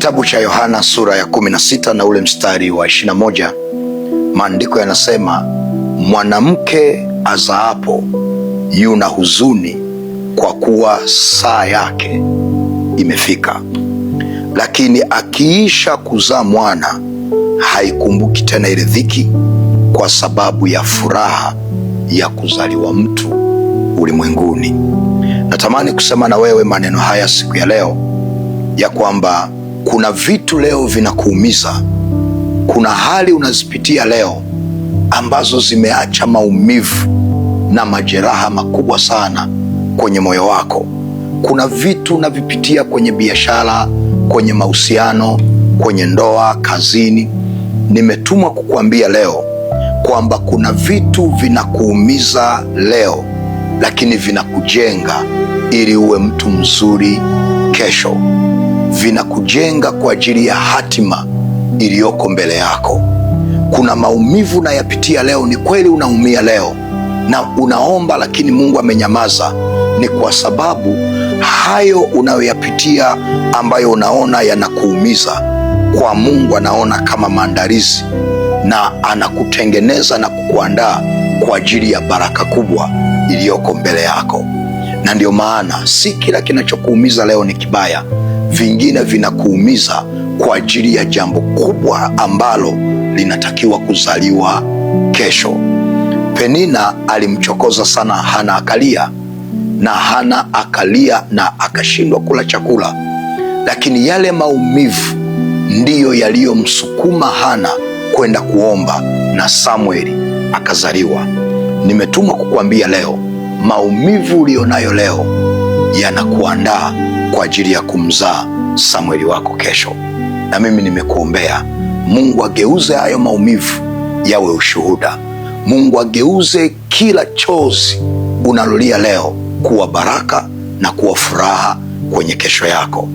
Kitabu cha Yohana sura ya 16 na ule mstari wa 21, maandiko yanasema, mwanamke azaapo yuna huzuni kwa kuwa saa yake imefika, lakini akiisha kuzaa mwana haikumbuki tena ile dhiki, kwa sababu ya furaha ya kuzaliwa mtu ulimwenguni. Natamani kusema na wewe maneno haya siku ya leo, ya kwamba kuna vitu leo vinakuumiza. Kuna hali unazipitia leo ambazo zimeacha maumivu na majeraha makubwa sana kwenye moyo wako. Kuna vitu unavipitia kwenye biashara, kwenye mahusiano, kwenye ndoa, kazini. Nimetumwa kukuambia leo kwamba kuna vitu vinakuumiza leo, lakini vinakujenga ili uwe mtu mzuri kesho. Vinakujenga kwa ajili ya hatima iliyoko mbele yako. Kuna maumivu unayapitia leo. Ni kweli unaumia leo na unaomba, lakini Mungu amenyamaza. Ni kwa sababu hayo unayoyapitia ambayo unaona yanakuumiza, kwa Mungu anaona kama maandalizi, na anakutengeneza na kukuandaa kwa ajili ya baraka kubwa iliyoko mbele yako. Na ndio maana si kila kinachokuumiza leo ni kibaya. Vingine vinakuumiza kwa ajili ya jambo kubwa ambalo linatakiwa kuzaliwa kesho. Penina alimchokoza sana Hana, akalia na Hana akalia na akashindwa kula chakula, lakini yale maumivu ndiyo yaliyomsukuma Hana kwenda kuomba na Samueli akazaliwa. Nimetumwa kukuambia leo, maumivu ulionayo leo yanakuandaa kwa ajili ya kumzaa Samueli wako kesho. Na mimi nimekuombea Mungu ageuze hayo maumivu yawe ushuhuda. Mungu ageuze kila chozi unalolia leo kuwa baraka na kuwa furaha kwenye kesho yako.